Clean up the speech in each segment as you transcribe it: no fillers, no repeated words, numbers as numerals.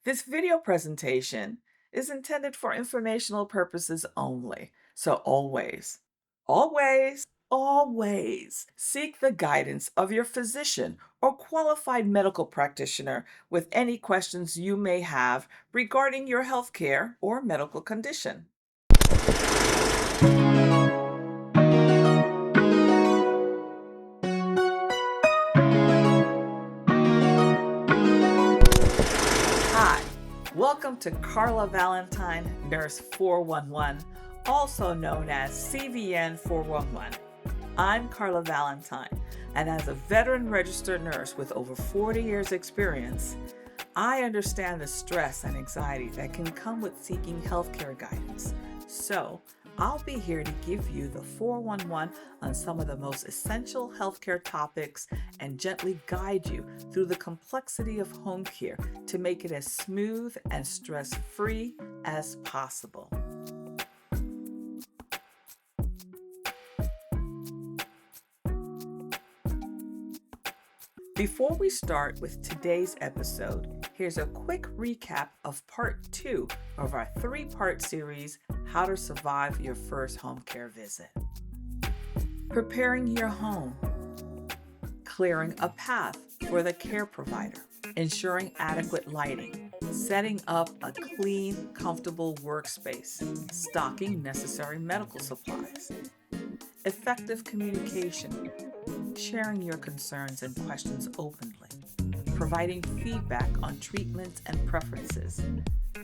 This video presentation is intended for informational purposes only. So always seek the guidance of your physician or qualified medical practitioner with any questions you may have regarding your healthcare or medical condition. Hi, welcome to Carla Valentine, Nurse 411, also known as CVN 411. I'm Carla Valentine, and as a veteran registered nurse with over 40 years' experience, I understand the stress and anxiety that can come with seeking healthcare guidance. So, I'll be here to give you the 411 on some of the most essential healthcare topics and gently guide you through the complexity of home care to make it as smooth and stress-free as possible. Before we start with today's episode, here's a quick recap of part 2 of our 3-part series, How to Survive Your First Home Care Visit. Preparing your home, clearing a path for the care provider, ensuring adequate lighting, setting up a clean, comfortable workspace, stocking necessary medical supplies, effective communication, sharing your concerns and questions openly, providing feedback on treatments and preferences,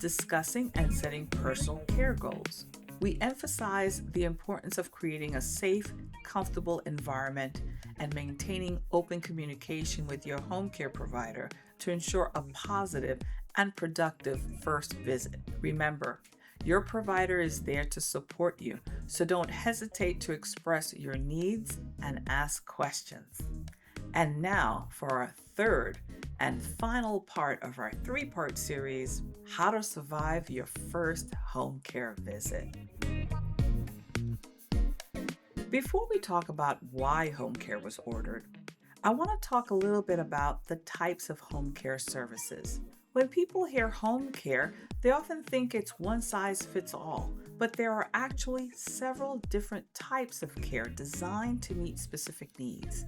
discussing and setting personal care goals. We emphasize the importance of creating a safe, comfortable environment and maintaining open communication with your home care provider to ensure a positive and productive first visit. Remember, your provider is there to support you, so don't hesitate to express your needs and ask questions. And now for our third and final part of our 3-part series, How to Survive Your First Home Care Visit. Before we talk about why home care was ordered, I want to talk a little bit about the types of home care services. When people hear home care, they often think it's one size fits all, but there are actually several different types of care designed to meet specific needs.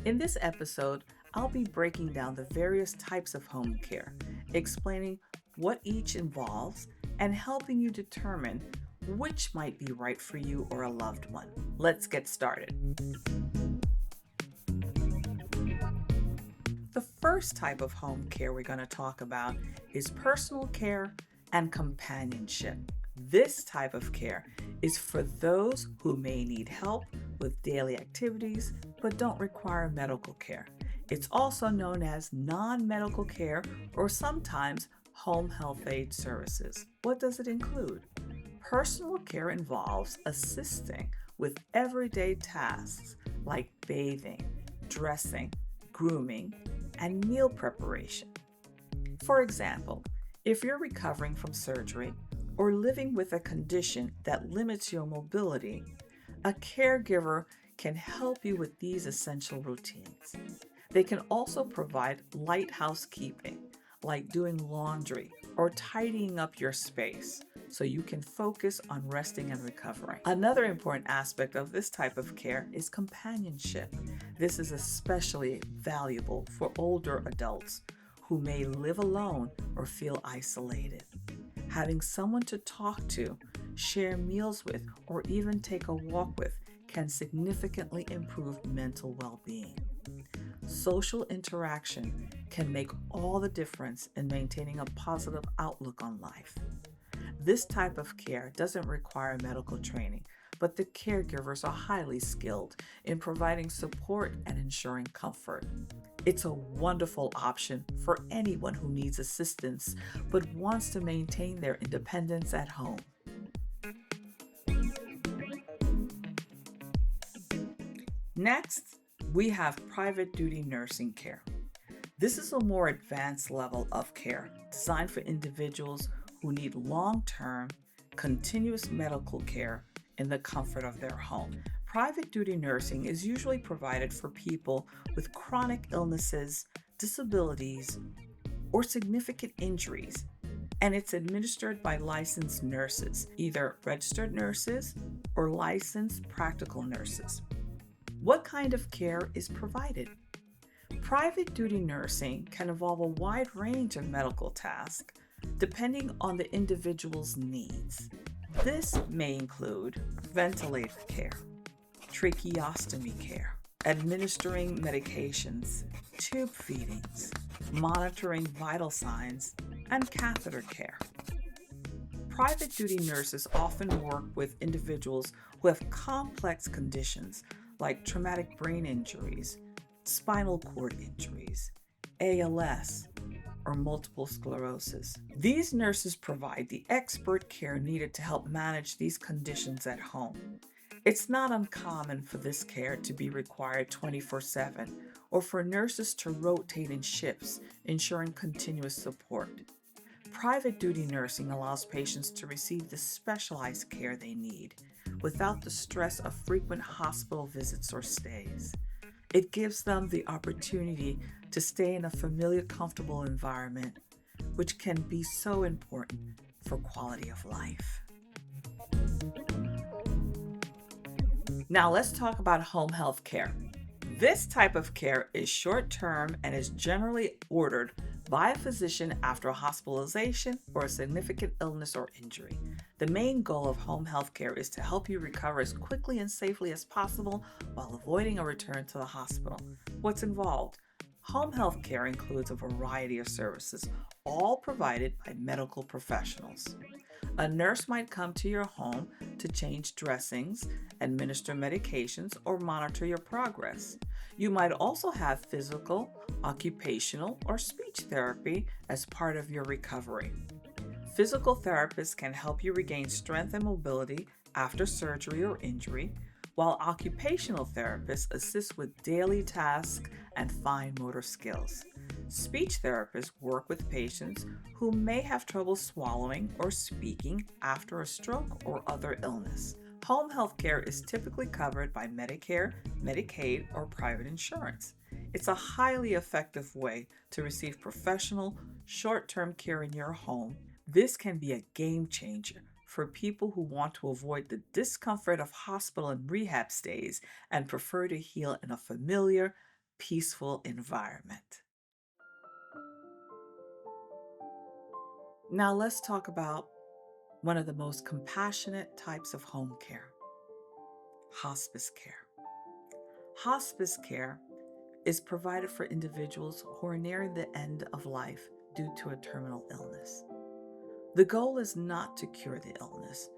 In this episode, I'll be breaking down the various types of home care, explaining what each involves, and helping you determine which might be right for you or a loved one. Let's get started. The first type of home care we're going to talk about is personal care and companionship. This type of care is for those who may need help with daily activities but don't require medical care. It's also known as non-medical care or sometimes home health aid services. What does it include? Personal care involves assisting with everyday tasks like bathing, dressing, grooming, and meal preparation. For example, if you're recovering from surgery or living with a condition that limits your mobility, a caregiver can help you with these essential routines. They can also provide light housekeeping, like doing laundry or tidying up your space, so you can focus on resting and recovering. Another important aspect of this type of care is companionship. This is especially valuable for older adults who may live alone or feel isolated. Having someone to talk to, share meals with, or even take a walk with can significantly improve mental well-being. Social interaction can make all the difference in maintaining a positive outlook on life. This type of care doesn't require medical training, but the caregivers are highly skilled in providing support and ensuring comfort. It's a wonderful option for anyone who needs assistance but wants to maintain their independence at home. Next, we have private duty nursing care. This is a more advanced level of care designed for individuals who need long-term, continuous medical care in the comfort of their home. Private duty nursing is usually provided for people with chronic illnesses, disabilities, or significant injuries, and it's administered by licensed nurses, either registered nurses or licensed practical nurses. What kind of care is provided? Private duty nursing can involve a wide range of medical tasks depending on the individual's needs. This may include ventilator care, tracheostomy care, administering medications, tube feedings, monitoring vital signs, and catheter care. Private duty nurses often work with individuals who have complex conditions like traumatic brain injuries, spinal cord injuries, ALS, or multiple sclerosis. These nurses provide the expert care needed to help manage these conditions at home. It's not uncommon for this care to be required 24/7 or for nurses to rotate in shifts, ensuring continuous support. Private duty nursing allows patients to receive the specialized care they need without the stress of frequent hospital visits or stays. It gives them the opportunity to stay in a familiar, comfortable environment, which can be so important for quality of life. Now let's talk about home health care. This type of care is short-term and is generally ordered by a physician after a hospitalization or a significant illness or injury. The main goal of home health care is to help you recover as quickly and safely as possible while avoiding a return to the hospital. What's involved? Home health care includes a variety of services, all provided by medical professionals. A nurse might come to your home to change dressings, administer medications, or monitor your progress. You might also have physical, occupational, or speech therapy as part of your recovery. Physical therapists can help you regain strength and mobility after surgery or injury, while occupational therapists assist with daily tasks and fine motor skills. Speech therapists work with patients who may have trouble swallowing or speaking after a stroke or other illness. Home health care is typically covered by Medicare, Medicaid, or private insurance. It's a highly effective way to receive professional, short-term care in your home. This can be a game changer for people who want to avoid the discomfort of hospital and rehab stays and prefer to heal in a familiar, peaceful environment. Now let's talk about one of the most compassionate types of home care, hospice care. Hospice care is provided for individuals who are nearing the end of life due to a terminal illness. The goal is not to cure the illness,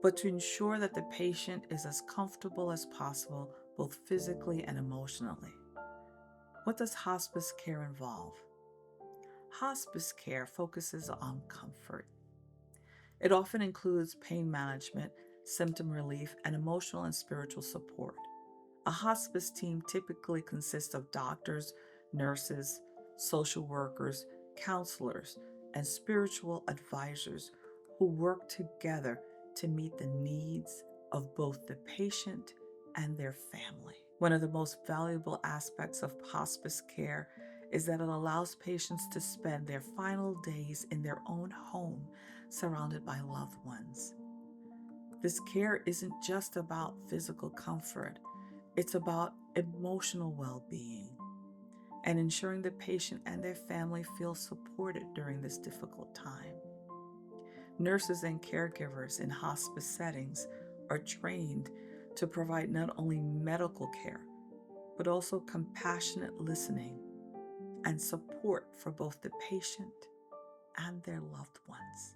but to ensure that the patient is as comfortable as possible, both physically and emotionally. What does hospice care involve? Hospice care focuses on comfort. It often includes pain management, symptom relief, and emotional and spiritual support. A hospice team typically consists of doctors, nurses, social workers, counselors, and spiritual advisors who work together to meet the needs of both the patient and their family. One of the most valuable aspects of hospice care is that it allows patients to spend their final days in their own home, surrounded by loved ones. This care isn't just about physical comfort, it's about emotional well-being and ensuring the patient and their family feel supported during this difficult time. Nurses and caregivers in hospice settings are trained to provide not only medical care, but also compassionate listening and support for both the patient and their loved ones.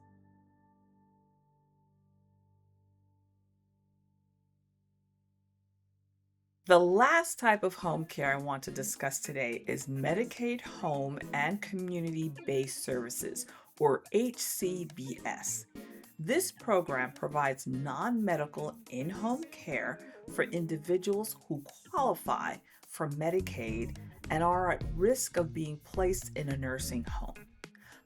The last type of home care I want to discuss today is Medicaid Home and Community-Based Services, or HCBS. This program provides non-medical in-home care for individuals who qualify for Medicaid and are at risk of being placed in a nursing home.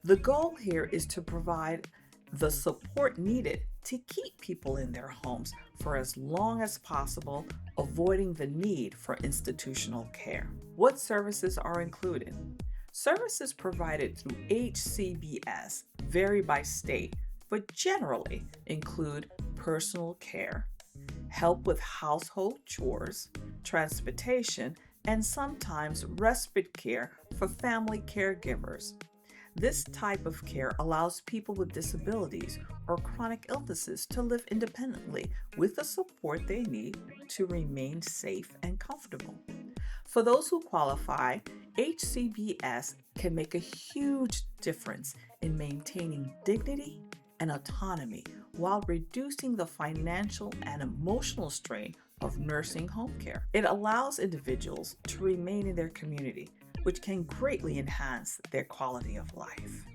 The goal here is to provide the support needed to keep people in their homes for as long as possible, avoiding the need for institutional care. What services are included? Services provided through HCBS vary by state, but generally include personal care, help with household chores, transportation, and sometimes respite care for family caregivers. This type of care allows people with disabilities or chronic illnesses to live independently with the support they need to remain safe and comfortable. For those who qualify, HCBS can make a huge difference in maintaining dignity and autonomy while reducing the financial and emotional strain of nursing home care. It allows individuals to remain in their community, which can greatly enhance their quality of life.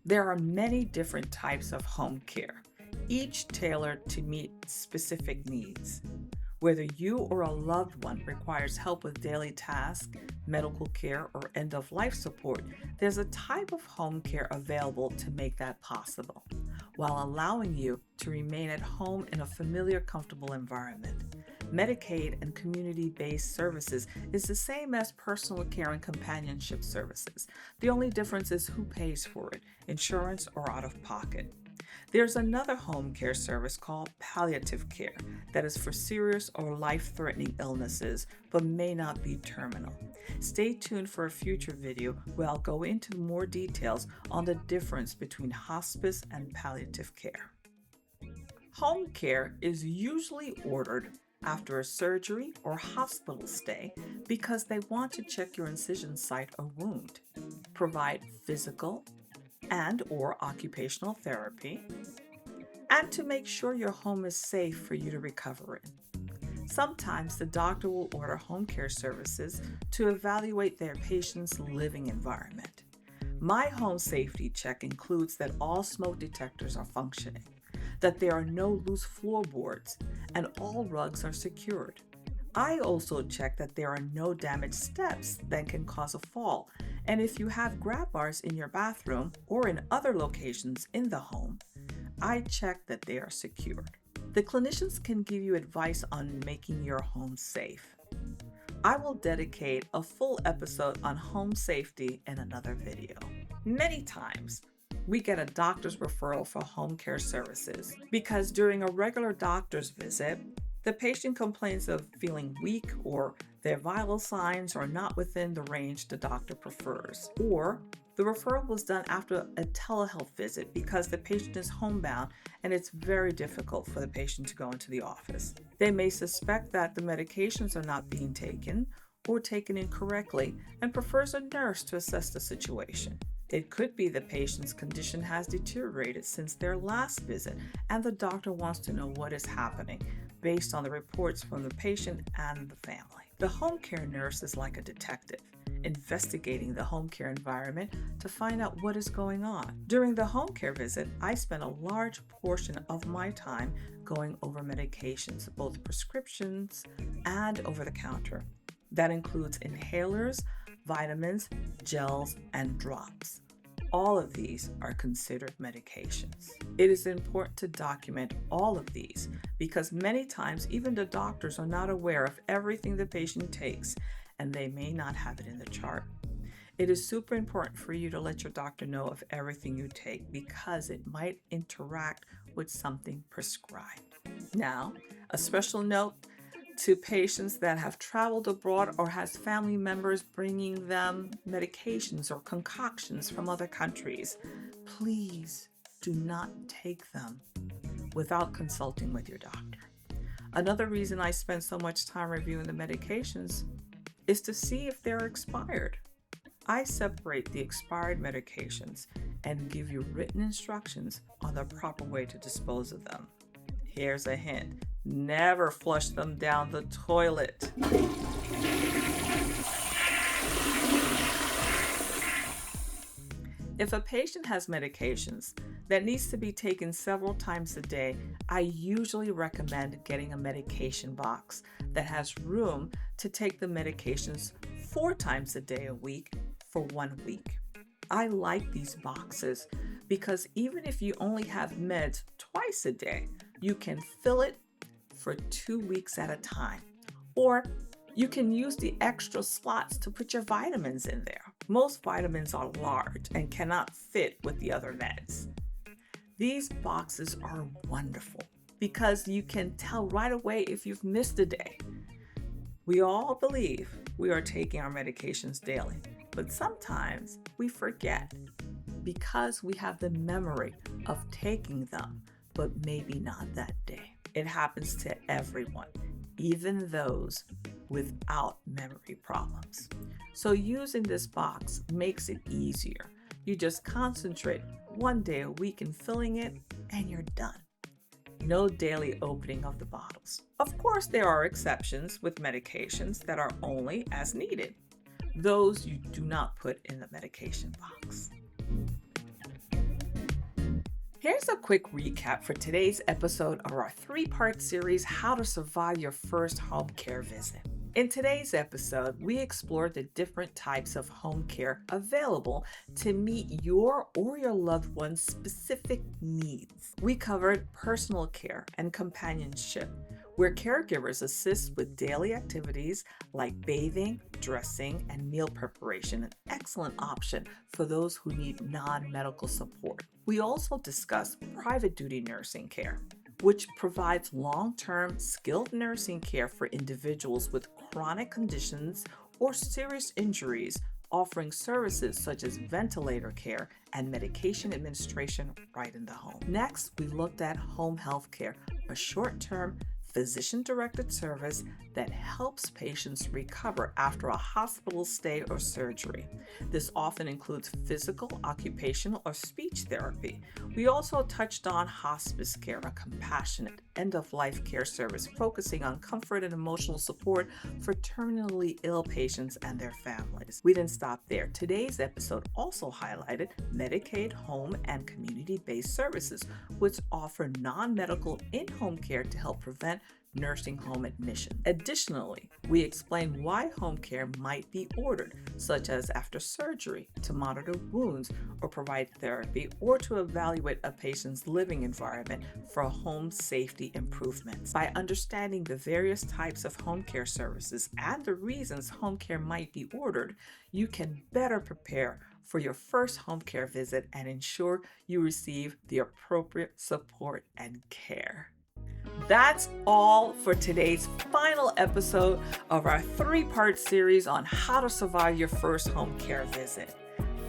There are many different types of home care, each tailored to meet specific needs. Whether you or a loved one requires help with daily tasks, medical care, or end-of-life support, there's a type of home care available to make that possible, while allowing you to remain at home in a familiar, comfortable environment. Medicaid and community-based services is the same as personal care and companionship services. The only difference is who pays for it, insurance or out of pocket. There's another home care service called palliative care that is for serious or life-threatening illnesses but may not be terminal. Stay tuned for a future video where I'll go into more details on the difference between hospice and palliative care. Home care is usually ordered after a surgery or hospital stay because they want to check your incision site or wound, provide physical and/or occupational therapy, and to make sure your home is safe for you to recover in. Sometimes the doctor will order home care services to evaluate their patient's living environment. My home safety check includes that all smoke detectors are functioning, that there are no loose floorboards, and all rugs are secured. I also check that there are no damaged steps that can cause a fall, and if you have grab bars in your bathroom or in other locations in the home, I check that they are secured. The clinicians can give you advice on making your home safe. I will dedicate a full episode on home safety in another video. Many times, we get a doctor's referral for home care services because during a regular doctor's visit, the patient complains of feeling weak or their vital signs are not within the range the doctor prefers. Or the referral was done after a telehealth visit because the patient is homebound and it's very difficult for the patient to go into the office. They may suspect that the medications are not being taken or taken incorrectly and prefers a nurse to assess the situation. It could be the patient's condition has deteriorated since their last visit and the doctor wants to know what is happening based on the reports from the patient and the family. The home care nurse is like a detective, investigating the home care environment to find out what is going on. During the home care visit, I spent a large portion of my time going over medications, both prescriptions and over the counter. That includes inhalers, vitamins, gels, and drops. All of these are considered medications. It is important to document all of these because many times even the doctors are not aware of everything the patient takes and they may not have it in the chart. It is super important for you to let your doctor know of everything you take because it might interact with something prescribed. Now, a special note to patients that have traveled abroad or has family members bringing them medications or concoctions from other countries. Please do not take them without consulting with your doctor. Another reason I spend so much time reviewing the medications is to see if they're expired. I separate the expired medications and give you written instructions on the proper way to dispose of them. Here's a hint. Never flush them down the toilet. If a patient has medications that needs to be taken several times a day, I usually recommend getting a medication box that has room to take the medications 4 times a day a week for 1 week. I like these boxes because even if you only have meds twice a day, you can fill it for 2 weeks at a time. Or you can use the extra slots to put your vitamins in there. Most vitamins are large and cannot fit with the other meds. These boxes are wonderful because you can tell right away if you've missed a day. We all believe we are taking our medications daily, but sometimes we forget because we have the memory of taking them, but maybe not that day. It happens to everyone, even those without memory problems. So using this box makes it easier. You just concentrate one day a week in filling it and you're done. No daily opening of the bottles. Of course, there are exceptions with medications that are only as needed. Those you do not put in the medication box. Here's a quick recap for today's episode of our 3-part series, How to Survive Your First Home Care Visit. In today's episode, we explored the different types of home care available to meet your or your loved one's specific needs. We covered personal care and companionship, where caregivers assist with daily activities like bathing, dressing, and meal preparation, an excellent option for those who need non-medical support. We also discussed private duty nursing care, which provides long-term skilled nursing care for individuals with chronic conditions or serious injuries, offering services such as ventilator care and medication administration right in the home. Next, we looked at home health care, a short-term physician-directed service that helps patients recover after a hospital stay or surgery. This often includes physical, occupational, or speech therapy. We also touched on hospice care, a compassionate end-of-life care service focusing on comfort and emotional support for terminally ill patients and their families. We didn't stop there. Today's episode also highlighted Medicaid home and community-based services, which offer non-medical in-home care to help prevent nursing home admission. Additionally, we explain why home care might be ordered, such as after surgery, to monitor wounds or provide therapy, or to evaluate a patient's living environment for home safety improvements. By understanding the various types of home care services and the reasons home care might be ordered, you can better prepare for your first home care visit and ensure you receive the appropriate support and care. That's all for today's final episode of our 3-part series on how to survive your first home care visit.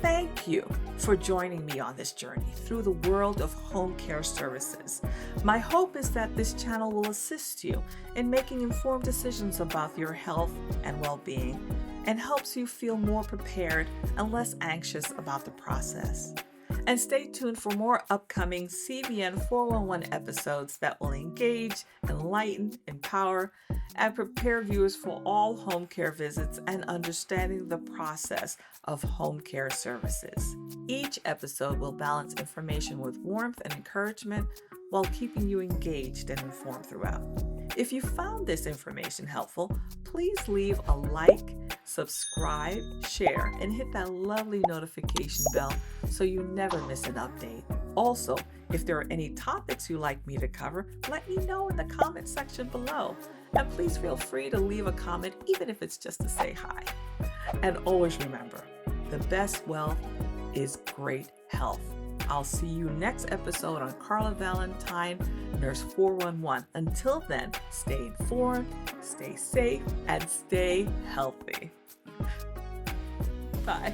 Thank you for joining me on this journey through the world of home care services. My hope is that this channel will assist you in making informed decisions about your health and well-being and helps you feel more prepared and less anxious about the process. And stay tuned for more upcoming CBN 411 episodes that will engage, enlighten, empower, and prepare viewers for all home care visits and understanding the process of home care services. Each episode will balance information with warmth and encouragement while keeping you engaged and informed throughout. If you found this information helpful, please leave a like, subscribe, share, and hit that lovely notification bell so you never miss an update. Also, if there are any topics you'd like me to cover, let me know in the comment section below. And please feel free to leave a comment, even if it's just to say hi. And always remember, the best wealth is great health. I'll see you next episode on Carla Valentine, Nurse 411. Until then, stay informed, stay safe, and stay healthy. Bye.